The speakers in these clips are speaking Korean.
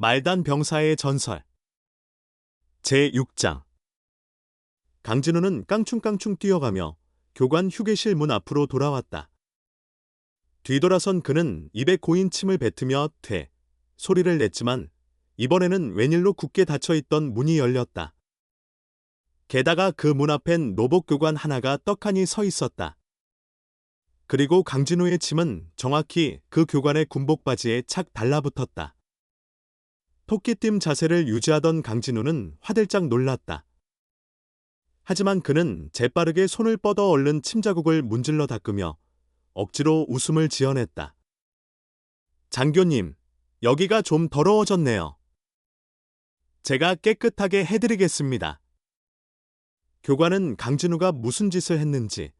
말단 병사의 전설 제6장 강진우는 깡충깡충 뛰어가며 교관 휴게실 문 앞으로 돌아왔다. 뒤돌아선 그는 입에 고인 침을 뱉으며 퇴 소리를 냈지만 이번에는 웬일로 굳게 닫혀있던 문이 열렸다. 게다가 그 문 앞엔 노복 교관 하나가 떡하니 서 있었다. 그리고 강진우의 침은 정확히 그 교관의 군복 바지에 착 달라붙었다. 토끼띠 자세를 유지하던 강진우는 화들짝 놀랐다. 하지만 그는 재빠르게 손을 뻗어 얼른 침자국을 문질러 닦으며 억지로 웃음을 지어냈다. 장교님, 여기가 좀 더러워졌네요. 제가 깨끗하게 해드리겠습니다. 교관은 강진우가 무슨 짓을 했는지,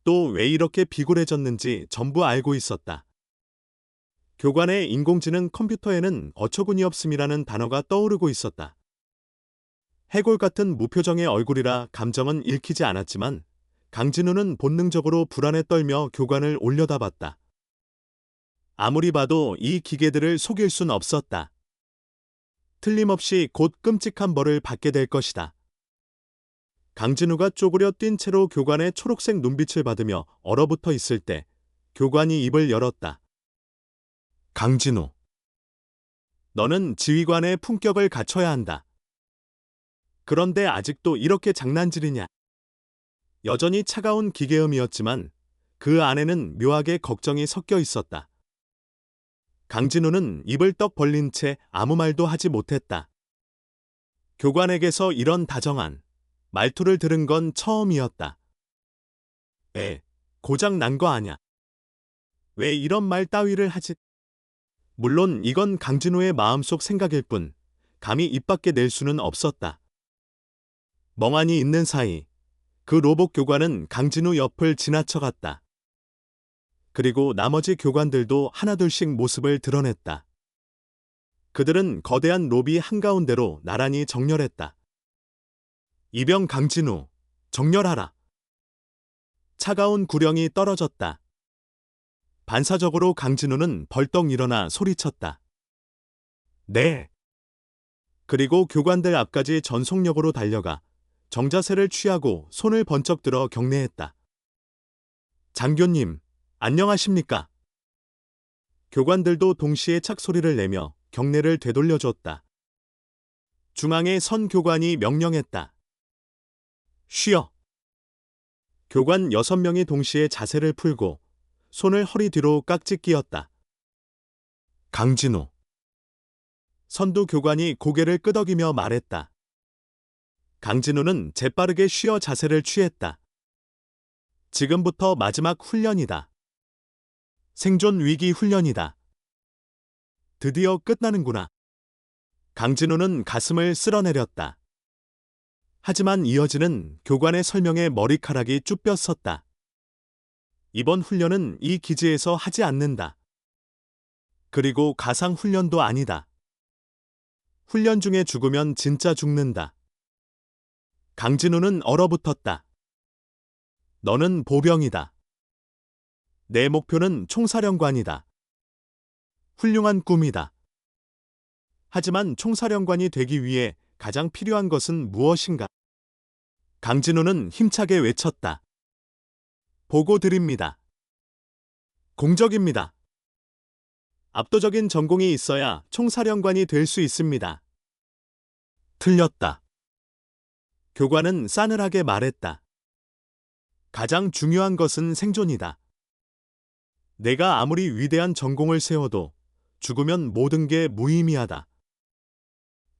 또 왜 이렇게 비굴해졌는지 전부 알고 있었다. 교관의 인공지능 컴퓨터에는 어처구니없음이라는 단어가 떠오르고 있었다. 해골 같은 무표정의 얼굴이라 감정은 읽히지 않았지만 강진우는 본능적으로 불안에 떨며 교관을 올려다봤다. 아무리 봐도 이 기계들을 속일 순 없었다. 틀림없이 곧 끔찍한 벌을 받게 될 것이다. 강진우가 쪼그려 뛴 채로 교관의 초록색 눈빛을 받으며 얼어붙어 있을 때 교관이 입을 열었다. 강진우, 너는 지휘관의 품격을 갖춰야 한다. 그런데 아직도 이렇게 장난질이냐? 여전히 차가운 기계음이었지만 그 안에는 묘하게 걱정이 섞여 있었다. 강진우는 입을 떡 벌린 채 아무 말도 하지 못했다. 교관에게서 이런 다정한 말투를 들은 건 처음이었다. 고장 난 거 아냐? 왜 이런 말 따위를 하지? 물론 이건 강진우의 마음속 생각일 뿐 감히 입 밖에 낼 수는 없었다. 멍하니 있는 사이 그 로봇 교관은 강진우 옆을 지나쳐갔다. 그리고 나머지 교관들도 하나둘씩 모습을 드러냈다. 그들은 거대한 로비 한가운데로 나란히 정렬했다. 이병 강진우, 정렬하라. 차가운 구령이 떨어졌다. 반사적으로 강진우는 벌떡 일어나 소리쳤다. 네. 그리고 교관들 앞까지 전속력으로 달려가 정자세를 취하고 손을 번쩍 들어 경례했다. 장교님, 안녕하십니까? 교관들도 동시에 착소리를 내며 경례를 되돌려줬다. 중앙에 선 교관이 명령했다. 쉬어. 교관 6명이 동시에 자세를 풀고 손을 허리 뒤로 깍지 끼었다. 강진우. 선두 교관이 고개를 끄덕이며 말했다. 강진우는 재빠르게 쉬어 자세를 취했다. 지금부터 마지막 훈련이다. 생존 위기 훈련이다. 드디어 끝나는구나. 강진우는 가슴을 쓸어내렸다. 하지만 이어지는 교관의 설명에 머리카락이 쭈뼛섰다. 이번 훈련은 이 기지에서 하지 않는다. 그리고 가상 훈련도 아니다. 훈련 중에 죽으면 진짜 죽는다. 강진우는 얼어붙었다. 너는 보병이다. 내 목표는 총사령관이다. 훌륭한 꿈이다. 하지만 총사령관이 되기 위해 가장 필요한 것은 무엇인가? 강진우는 힘차게 외쳤다. 보고 드립니다. 공적입니다. 압도적인 전공이 있어야 총사령관이 될 수 있습니다. 틀렸다. 교관은 싸늘하게 말했다. 가장 중요한 것은 생존이다. 내가 아무리 위대한 전공을 세워도 죽으면 모든 게 무의미하다.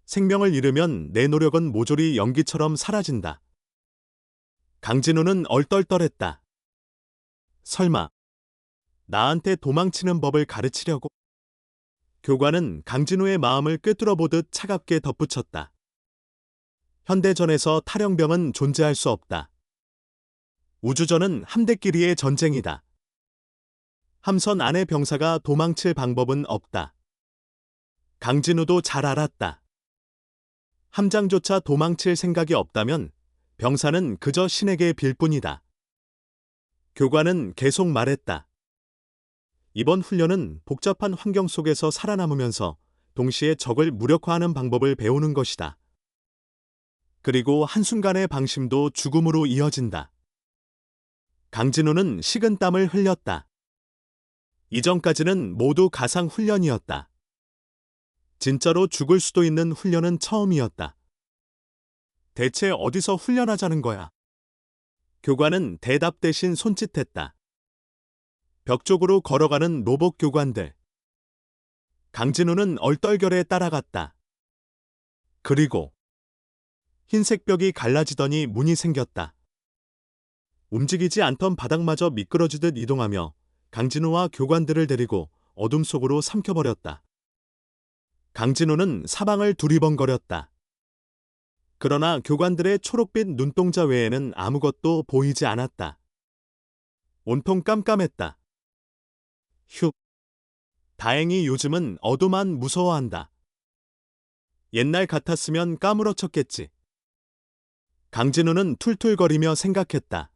생명을 잃으면 내 노력은 모조리 연기처럼 사라진다. 강진우는 얼떨떨했다. 설마 나한테 도망치는 법을 가르치려고? 교관은 강진우의 마음을 꿰뚫어 보듯 차갑게 덧붙였다. 현대전에서 탈영병은 존재할 수 없다. 우주전은 함대끼리의 전쟁이다. 함선 안의 병사가 도망칠 방법은 없다. 강진우도 잘 알았다. 함장조차 도망칠 생각이 없다면 병사는 그저 신에게 빌 뿐이다. 교관은 계속 말했다. 이번 훈련은 복잡한 환경 속에서 살아남으면서 동시에 적을 무력화하는 방법을 배우는 것이다. 그리고 한순간의 방심도 죽음으로 이어진다. 강진우는 식은땀을 흘렸다. 이전까지는 모두 가상 훈련이었다. 진짜로 죽을 수도 있는 훈련은 처음이었다. 대체 어디서 훈련하자는 거야? 교관은 대답 대신 손짓했다. 벽 쪽으로 걸어가는 로봇 교관들. 강진우는 얼떨결에 따라갔다. 그리고 흰색 벽이 갈라지더니 문이 생겼다. 움직이지 않던 바닥마저 미끄러지듯 이동하며 강진우와 교관들을 데리고 어둠 속으로 삼켜버렸다. 강진우는 사방을 두리번거렸다. 그러나 교관들의 초록빛 눈동자 외에는 아무것도 보이지 않았다. 온통 깜깜했다. 휴. 다행히 요즘은 어둠만 무서워한다. 옛날 같았으면 까무러쳤겠지. 강진우는 툴툴거리며 생각했다.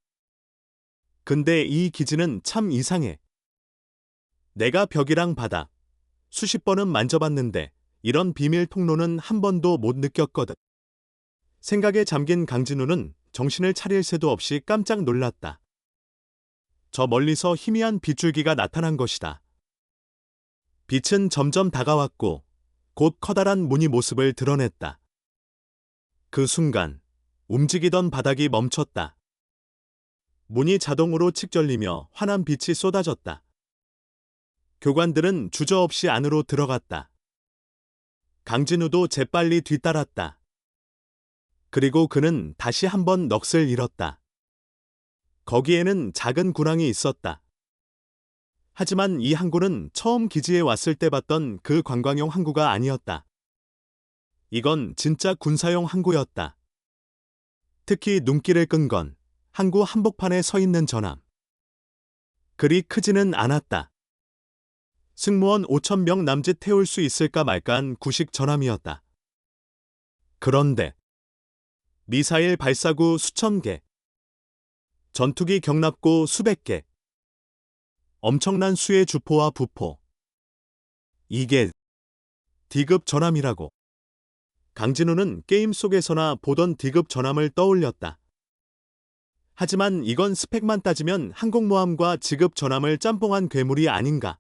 근데 이 기지는 참 이상해. 내가 벽이랑 바닥 수십 번은 만져봤는데 이런 비밀 통로는 한 번도 못 느꼈거든. 생각에 잠긴 강진우는 정신을 차릴 새도 없이 깜짝 놀랐다. 저 멀리서 희미한 빗줄기가 나타난 것이다. 빛은 점점 다가왔고 곧 커다란 문이 모습을 드러냈다. 그 순간 움직이던 바닥이 멈췄다. 문이 자동으로 칙절리며 환한 빛이 쏟아졌다. 교관들은 주저없이 안으로 들어갔다. 강진우도 재빨리 뒤따랐다. 그리고 그는 다시 한번 넋을 잃었다. 거기에는 작은 군항이 있었다. 하지만 이 항구는 처음 기지에 왔을 때 봤던 그 관광용 항구가 아니었다. 이건 진짜 군사용 항구였다. 특히 눈길을 끈 건 항구 한복판에 서 있는 전함. 그리 크지는 않았다. 승무원 5,000명 남짓 태울 수 있을까 말까한 구식 전함이었다. 그런데 미사일 발사구 수천 개, 전투기 경납고 수백 개, 엄청난 수의 주포와 부포. 이게 D급 전함이라고. 강진우는 게임 속에서나 보던 D급 전함을 떠올렸다. 하지만 이건 스펙만 따지면 항공모함과 G급 전함을 짬뽕한 괴물이 아닌가.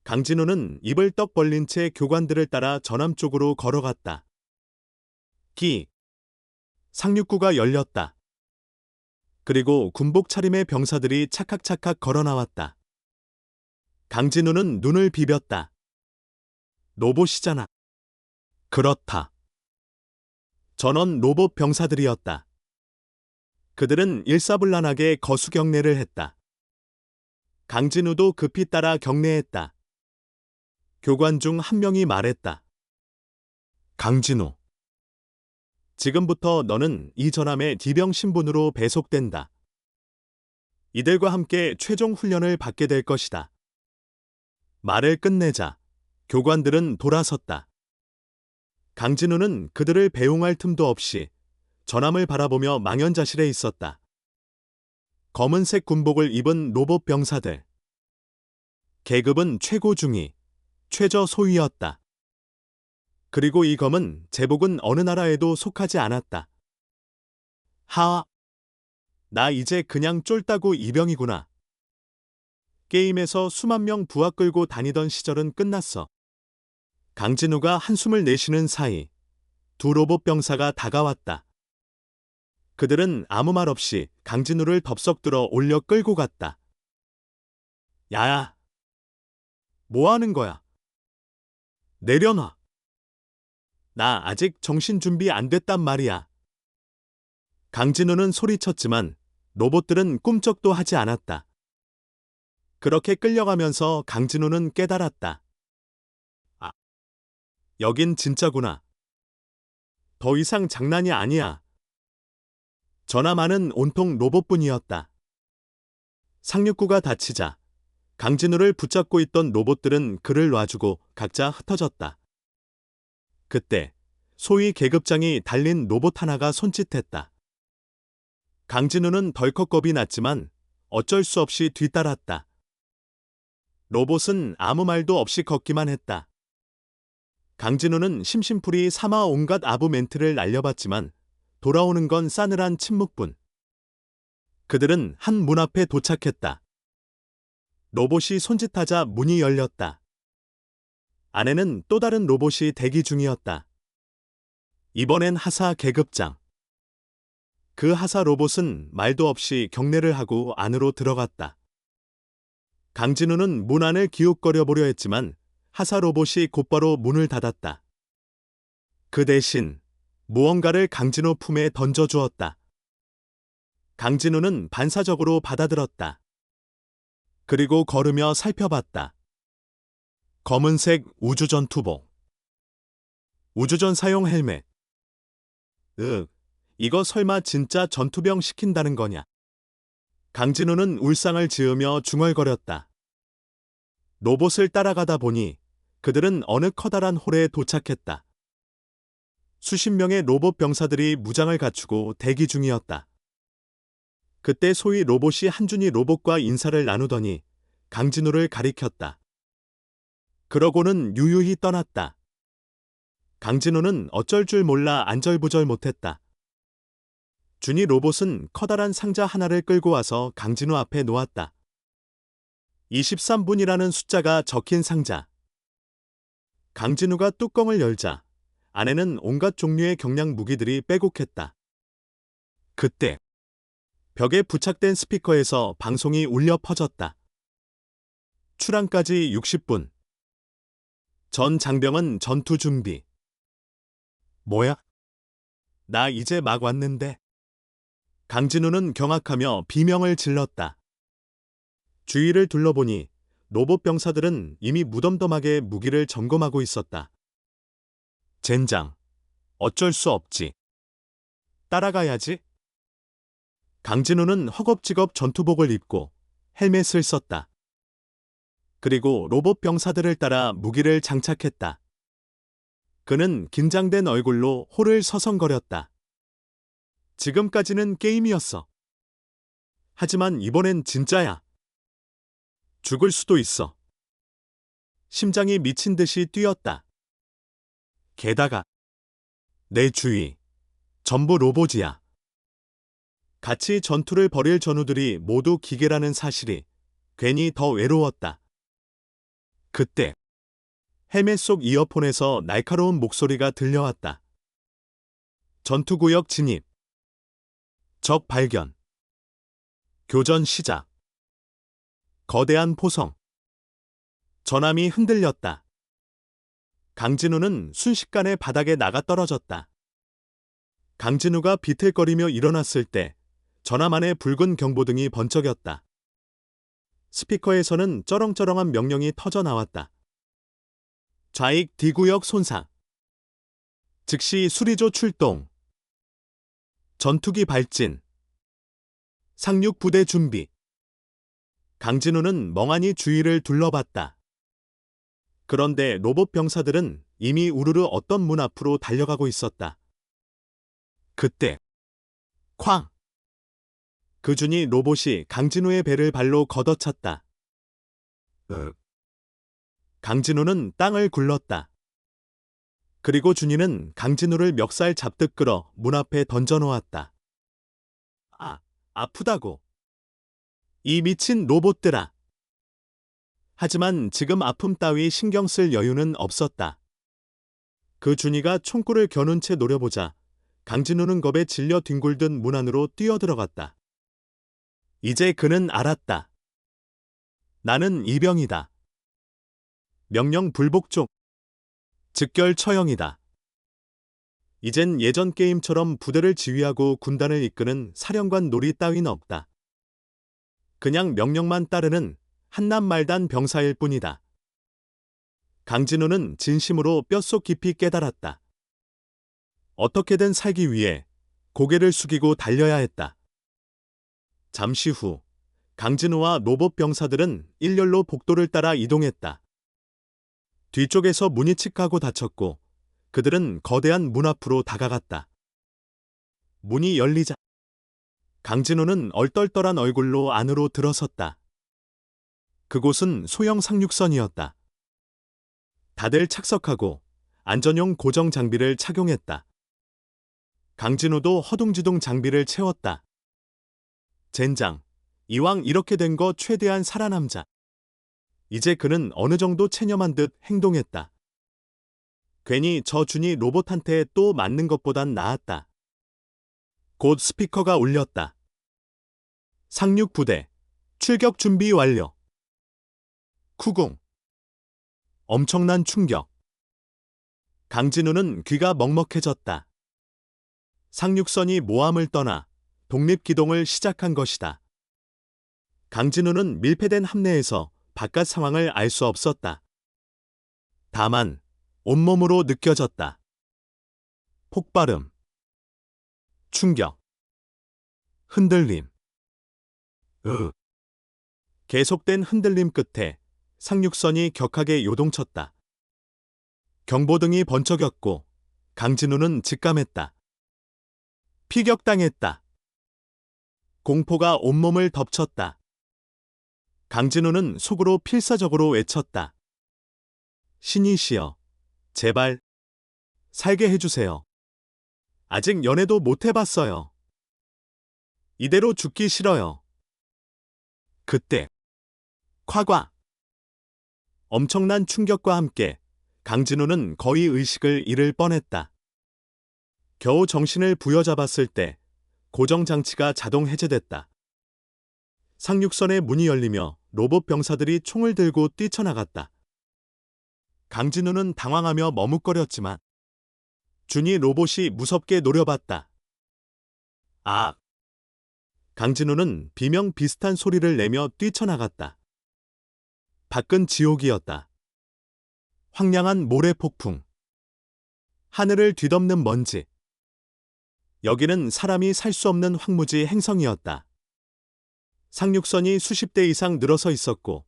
강진우는 입을 떡 벌린 채 교관들을 따라 전함 쪽으로 걸어갔다. 상륙구가 열렸다. 그리고 군복 차림의 병사들이 차칵차칵 걸어 나왔다. 강진우는 눈을 비볐다. 로봇이잖아. 그렇다. 전원 로봇 병사들이었다. 그들은 일사불란하게 거수경례를 했다. 강진우도 급히 따라 경례했다. 교관 중 한 명이 말했다. 강진우. 지금부터 너는 이 전함의 D병 신분으로 배속된다. 이들과 함께 최종 훈련을 받게 될 것이다. 말을 끝내자 교관들은 돌아섰다. 강진우는 그들을 배웅할 틈도 없이 전함을 바라보며 망연자실해 있었다. 검은색 군복을 입은 로봇 병사들. 계급은 최고 중위, 최저 소위였다. 그리고 이 검은 제복은 어느 나라에도 속하지 않았다. 나 이제 그냥 쫄따구 이병이구나. 게임에서 수만 명 부하 끌고 다니던 시절은 끝났어. 강진우가 한숨을 내쉬는 사이 두 로봇 병사가 다가왔다. 그들은 아무 말 없이 강진우를 덥석 들어 올려 끌고 갔다. 야야, 뭐 하는 거야? 내려놔. 나 아직 정신 준비 안 됐단 말이야. 강진우는 소리쳤지만 로봇들은 꿈쩍도 하지 않았다. 그렇게 끌려가면서 강진우는 깨달았다. 아, 여긴 진짜구나. 더 이상 장난이 아니야. 전함 안은 온통 로봇뿐이었다. 상륙구가 닫히자 강진우를 붙잡고 있던 로봇들은 그를 놔주고 각자 흩어졌다. 그때 소위 계급장이 달린 로봇 하나가 손짓했다. 강진우는 덜컥 겁이 났지만 어쩔 수 없이 뒤따랐다. 로봇은 아무 말도 없이 걷기만 했다. 강진우는 심심풀이 삼아 온갖 아부 멘트를 날려봤지만 돌아오는 건 싸늘한 침묵뿐. 그들은 한 문 앞에 도착했다. 로봇이 손짓하자 문이 열렸다. 안에는 또 다른 로봇이 대기 중이었다. 이번엔 하사 계급장. 그 하사 로봇은 말도 없이 경례를 하고 안으로 들어갔다. 강진우는 문 안을 기웃거려 보려 했지만 하사 로봇이 곧바로 문을 닫았다. 그 대신 무언가를 강진우 품에 던져주었다. 강진우는 반사적으로 받아들었다. 그리고 걸으며 살펴봤다. 검은색 우주전투복. 우주전 사용 헬멧. 이거 설마 진짜 전투병 시킨다는 거냐? 강진우는 울상을 지으며 중얼거렸다. 로봇을 따라가다 보니 그들은 어느 커다란 홀에 도착했다. 수십 명의 로봇 병사들이 무장을 갖추고 대기 중이었다. 그때 소위 로봇이 한준희 로봇과 인사를 나누더니 강진우를 가리켰다. 그러고는 유유히 떠났다. 강진우는 어쩔 줄 몰라 안절부절 못했다. 준희 로봇은 커다란 상자 하나를 끌고 와서 강진우 앞에 놓았다. 23분이라는 숫자가 적힌 상자. 강진우가 뚜껑을 열자 안에는 온갖 종류의 경량 무기들이 빼곡했다. 그때 벽에 부착된 스피커에서 방송이 울려 퍼졌다. 출항까지 60분. 전 장병은 전투 준비. 뭐야? 나 이제 막 왔는데. 강진우는 경악하며 비명을 질렀다. 주위를 둘러보니 로봇 병사들은 이미 무덤덤하게 무기를 점검하고 있었다. 젠장, 어쩔 수 없지. 따라가야지. 강진우는 허겁지겁 전투복을 입고 헬멧을 썼다. 그리고 로봇 병사들을 따라 무기를 장착했다. 그는 긴장된 얼굴로 홀을 서성거렸다. 지금까지는 게임이었어. 하지만 이번엔 진짜야. 죽을 수도 있어. 심장이 미친 듯이 뛰었다. 게다가 내 주위 전부 로봇이야. 같이 전투를 벌일 전우들이 모두 기계라는 사실이 괜히 더 외로웠다. 그때 헬멧 속 이어폰에서 날카로운 목소리가 들려왔다. 전투구역 진입. 적 발견. 교전 시작. 거대한 포성. 전함이 흔들렸다. 강진우는 순식간에 바닥에 나가 떨어졌다. 강진우가 비틀거리며 일어났을 때 전함 안에 붉은 경보등이 번쩍였다. 스피커에서는 쩌렁쩌렁한 명령이 터져 나왔다. 좌익 D구역 손상. 즉시 수리조 출동. 전투기 발진. 상륙 부대 준비. 강진우는 멍하니 주위를 둘러봤다. 그런데 로봇 병사들은 이미 우르르 어떤 문 앞으로 달려가고 있었다. 그때 쾅! 그준이 로봇이 강진우의 배를 발로 걷어찼다. 강진우는 땅을 굴렀다. 그리고 준이는 강진우를 멱살 잡듯 끌어 문 앞에 던져놓았다. 아프다고. 이 미친 로봇들아. 하지만 지금 아픔 따위 신경 쓸 여유는 없었다. 그 준이가 총구를 겨눈 채 노려보자 강진우는 겁에 질려 뒹굴듯 문 안으로 뛰어들어갔다. 이제 그는 알았다. 나는 이병이다. 명령 불복종. 즉결 처형이다. 이젠 예전 게임처럼 부대를 지휘하고 군단을 이끄는 사령관 놀이 따윈 없다. 그냥 명령만 따르는 한낱말단 병사일 뿐이다. 강진우는 진심으로 뼛속 깊이 깨달았다. 어떻게든 살기 위해 고개를 숙이고 달려야 했다. 잠시 후 강진우와 로봇 병사들은 일렬로 복도를 따라 이동했다. 뒤쪽에서 문이 칙하고 닫혔고 그들은 거대한 문 앞으로 다가갔다. 문이 열리자 강진우는 얼떨떨한 얼굴로 안으로 들어섰다. 그곳은 소형 상륙선이었다. 다들 착석하고 안전용 고정 장비를 착용했다. 강진우도 허둥지둥 장비를 채웠다. 젠장, 이왕 이렇게 된 거 최대한 살아남자. 이제 그는 어느 정도 체념한 듯 행동했다. 괜히 저 준이 로봇한테 또 맞는 것보단 나았다. 곧 스피커가 울렸다. 상륙 부대, 출격 준비 완료. 쿠궁. 엄청난 충격. 강진우는 귀가 먹먹해졌다. 상륙선이 모함을 떠나 독립기동을 시작한 것이다. 강진우는 밀폐된 함내에서 바깥 상황을 알 수 없었다. 다만 온몸으로 느껴졌다. 폭발음, 충격, 흔들림. 계속된 흔들림 끝에 상륙선이 격하게 요동쳤다. 경보등이 번쩍였고 강진우는 직감했다. 피격당했다. 공포가 온몸을 덮쳤다. 강진우는 속으로 필사적으로 외쳤다. 신이시여, 제발 살게 해주세요. 아직 연애도 못 해봤어요. 이대로 죽기 싫어요. 그때 콱과 엄청난 충격과 함께 강진우는 거의 의식을 잃을 뻔했다. 겨우 정신을 부여잡았을 때 고정장치가 자동 해제됐다. 상륙선의 문이 열리며 로봇 병사들이 총을 들고 뛰쳐나갔다. 강진우는 당황하며 머뭇거렸지만 준이 로봇이 무섭게 노려봤다. 아! 강진우는 비명 비슷한 소리를 내며 뛰쳐나갔다. 밖은 지옥이었다. 황량한 모래폭풍. 하늘을 뒤덮는 먼지. 여기는 사람이 살 수 없는 황무지 행성이었다. 상륙선이 수십 대 이상 늘어서 있었고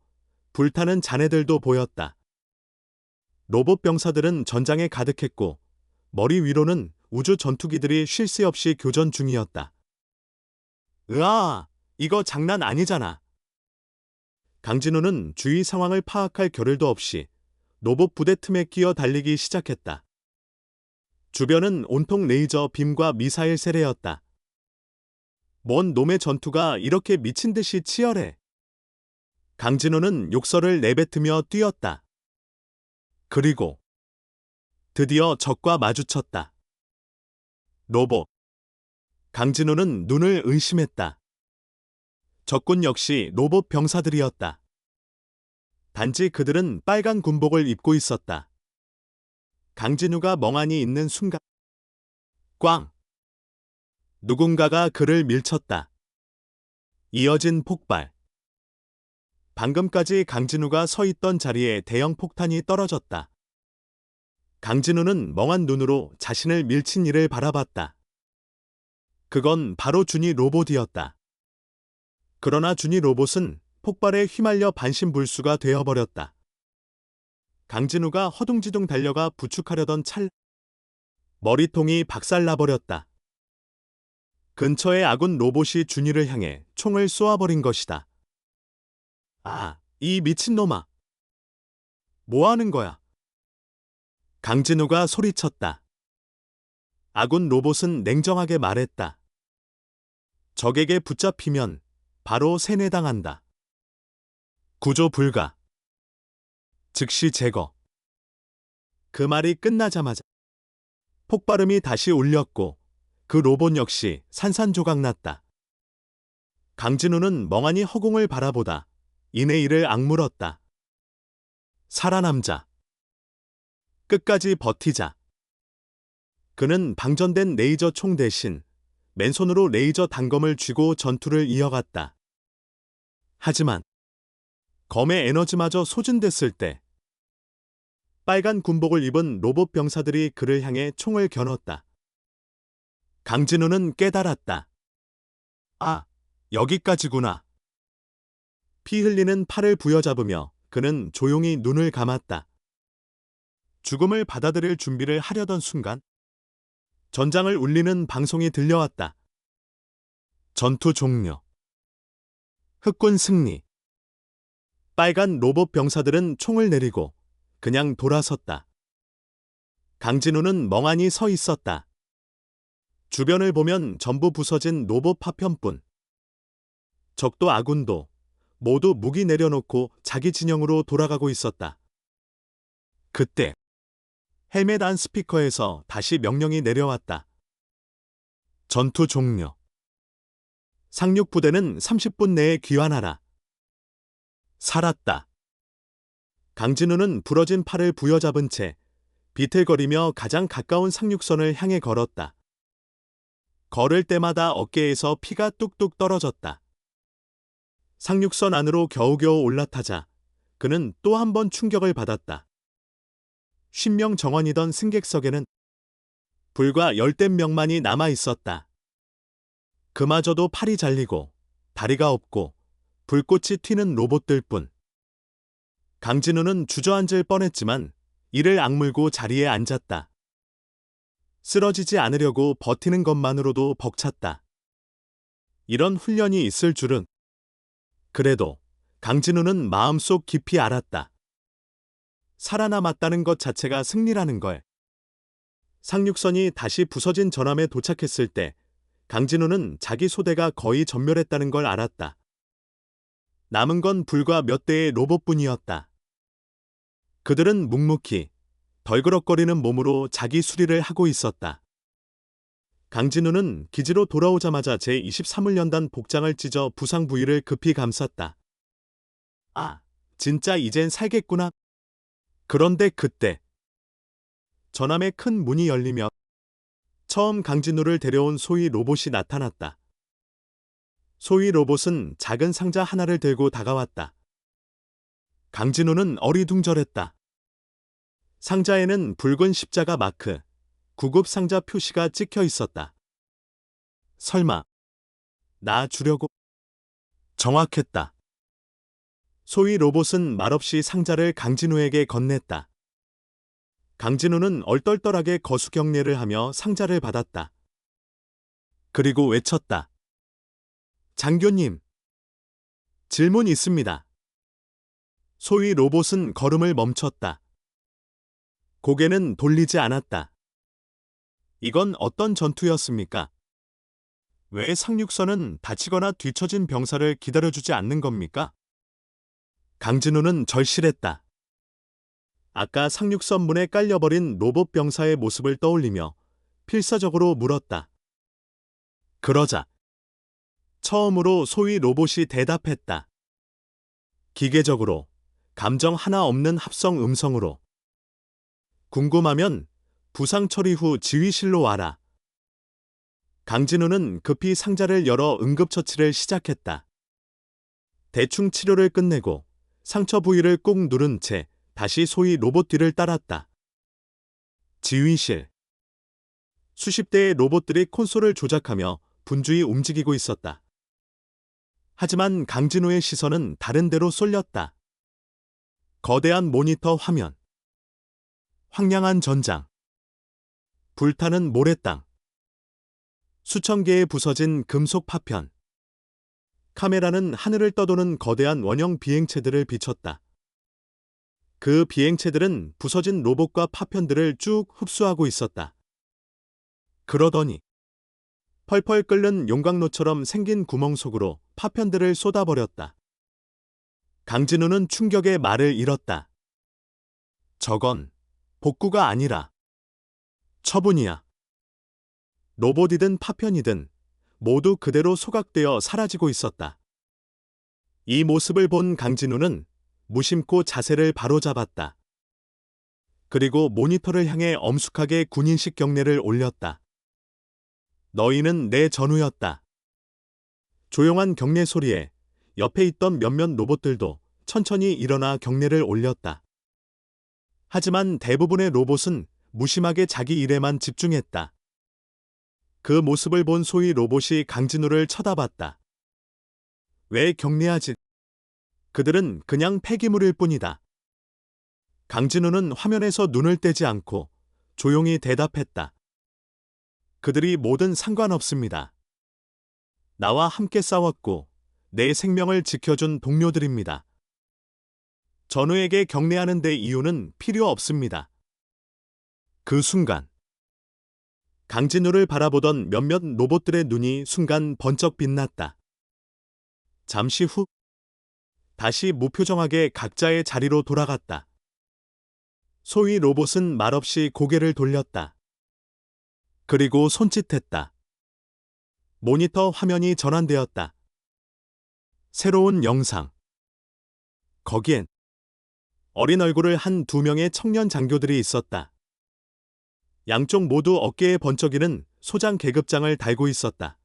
불타는 잔해들도 보였다. 로봇 병사들은 전장에 가득했고 머리 위로는 우주 전투기들이 쉴 새 없이 교전 중이었다. 으아, 이거 장난 아니잖아. 강진우는 주위 상황을 파악할 겨를도 없이 로봇 부대 틈에 끼어 달리기 시작했다. 주변은 온통 레이저 빔과 미사일 세례였다. 뭔 놈의 전투가 이렇게 미친 듯이 치열해. 강진우는 욕설을 내뱉으며 뛰었다. 그리고 드디어 적과 마주쳤다. 로봇. 강진우는 눈을 의심했다. 적군 역시 로봇 병사들이었다. 단지 그들은 빨간 군복을 입고 있었다. 강진우가 멍하니 있는 순간 꽝! 누군가가 그를 밀쳤다. 이어진 폭발. 방금까지 강진우가 서 있던 자리에 대형 폭탄이 떨어졌다. 강진우는 멍한 눈으로 자신을 밀친 이를 바라봤다. 그건 바로 준이 로봇이었다. 그러나 준이 로봇은 폭발에 휘말려 반신불수가 되어버렸다. 강진우가 허둥지둥 달려가 부축하려던 찰나 머리통이 박살나버렸다. 근처의 아군 로봇이 준이를 향해 총을 쏘아버린 것이다. 아, 이 미친놈아. 뭐하는 거야? 강진우가 소리쳤다. 아군 로봇은 냉정하게 말했다. 적에게 붙잡히면 바로 세뇌당한다. 구조 불가. 즉시 제거. 그 말이 끝나자마자 폭발음이 다시 울렸고 그 로봇 역시 산산조각났다. 강진우는 멍하니 허공을 바라보다 이내 이를 악물었다. 살아남자. 끝까지 버티자. 그는 방전된 레이저 총 대신 맨손으로 레이저 단검을 쥐고 전투를 이어갔다. 하지만 검의 에너지마저 소진됐을 때 빨간 군복을 입은 로봇 병사들이 그를 향해 총을 겨눴다. 강진우는 깨달았다. 아, 여기까지구나. 피 흘리는 팔을 부여잡으며 그는 조용히 눈을 감았다. 죽음을 받아들일 준비를 하려던 순간 전장을 울리는 방송이 들려왔다. 전투 종료. 흑군 승리. 빨간 로봇 병사들은 총을 내리고 그냥 돌아섰다. 강진우는 멍하니 서 있었다. 주변을 보면 전부 부서진 로봇 파편뿐. 적도 아군도 모두 무기 내려놓고 자기 진영으로 돌아가고 있었다. 그때 헬멧 안 스피커에서 다시 명령이 내려왔다. 전투 종료. 상륙부대는 30분 내에 귀환하라. 살았다. 강진우는 부러진 팔을 부여잡은 채 비틀거리며 가장 가까운 상륙선을 향해 걸었다. 걸을 때마다 어깨에서 피가 뚝뚝 떨어졌다. 상륙선 안으로 겨우겨우 올라타자 그는 또 한 번 충격을 받았다. 50명 정원이던 승객석에는 불과 10명만이 남아 있었다. 그마저도 팔이 잘리고 다리가 없고 불꽃이 튀는 로봇들 뿐. 강진우는 주저앉을 뻔했지만 이를 악물고 자리에 앉았다. 쓰러지지 않으려고 버티는 것만으로도 벅찼다. 이런 훈련이 있을 줄은. 그래도 강진우는 마음속 깊이 알았다. 살아남았다는 것 자체가 승리라는 걸. 상륙선이 다시 부서진 전함에 도착했을 때 강진우는 자기 소대가 거의 전멸했다는 걸 알았다. 남은 건 불과 몇 대의 로봇뿐이었다. 그들은 묵묵히 덜그럭거리는 몸으로 자기 수리를 하고 있었다. 강진우는 기지로 돌아오자마자 제23훈련단 복장을 찢어 부상 부위를 급히 감쌌다. 아, 진짜 이젠 살겠구나. 그런데 그때 전함의 큰 문이 열리며 처음 강진우를 데려온 소위 로봇이 나타났다. 소위 로봇은 작은 상자 하나를 들고 다가왔다. 강진우는 어리둥절했다. 상자에는 붉은 십자가 마크, 구급 상자 표시가 찍혀 있었다. 설마 나 주려고? 정확했다. 소위 로봇은 말없이 상자를 강진우에게 건넸다. 강진우는 얼떨떨하게 거수경례를 하며 상자를 받았다. 그리고 외쳤다. 장교님, 질문 있습니다. 소위 로봇은 걸음을 멈췄다. 고개는 돌리지 않았다. 이건 어떤 전투였습니까? 왜 상륙선은 다치거나 뒤처진 병사를 기다려주지 않는 겁니까? 강진우는 절실했다. 아까 상륙선 문에 깔려버린 로봇 병사의 모습을 떠올리며 필사적으로 물었다. 그러자 처음으로 소위 로봇이 대답했다. 기계적으로, 감정 하나 없는 합성 음성으로. 궁금하면 부상 처리 후 지휘실로 와라. 강진우는 급히 상자를 열어 응급처치를 시작했다. 대충 치료를 끝내고 상처 부위를 꾹 누른 채 다시 소위 로봇 뒤를 따랐다. 지휘실. 수십 대의 로봇들이 콘솔을 조작하며 분주히 움직이고 있었다. 하지만 강진우의 시선은 다른 데로 쏠렸다. 거대한 모니터 화면. 황량한 전장. 불타는 모래땅. 수천 개의 부서진 금속 파편. 카메라는 하늘을 떠도는 거대한 원형 비행체들을 비췄다. 그 비행체들은 부서진 로봇과 파편들을 쭉 흡수하고 있었다. 그러더니 펄펄 끓는 용광로처럼 생긴 구멍 속으로 파편들을 쏟아버렸다. 강진우는 충격에 말을 잃었다. 저건 복구가 아니라 처분이야. 로봇이든 파편이든 모두 그대로 소각되어 사라지고 있었다. 이 모습을 본 강진우는 무심코 자세를 바로잡았다. 그리고 모니터를 향해 엄숙하게 군인식 경례를 올렸다. 너희는 내 전우였다. 조용한 경례 소리에 옆에 있던 몇몇 로봇들도 천천히 일어나 경례를 올렸다. 하지만 대부분의 로봇은 무심하게 자기 일에만 집중했다. 그 모습을 본 소위 로봇이 강진우를 쳐다봤다. 왜 경례하지? 그들은 그냥 폐기물일 뿐이다. 강진우는 화면에서 눈을 떼지 않고 조용히 대답했다. 그들이 뭐든 상관없습니다. 나와 함께 싸웠고 내 생명을 지켜준 동료들입니다. 전우에게 경례하는 데 이유는 필요 없습니다. 그 순간 강진우를 바라보던 몇몇 로봇들의 눈이 순간 번쩍 빛났다. 잠시 후 다시 무표정하게 각자의 자리로 돌아갔다. 소위 로봇은 말없이 고개를 돌렸다. 그리고 손짓했다. 모니터 화면이 전환되었다. 새로운 영상. 거기엔 어린 얼굴을 한 2명의 청년 장교들이 있었다. 양쪽 모두 어깨에 번쩍이는 소장 계급장을 달고 있었다.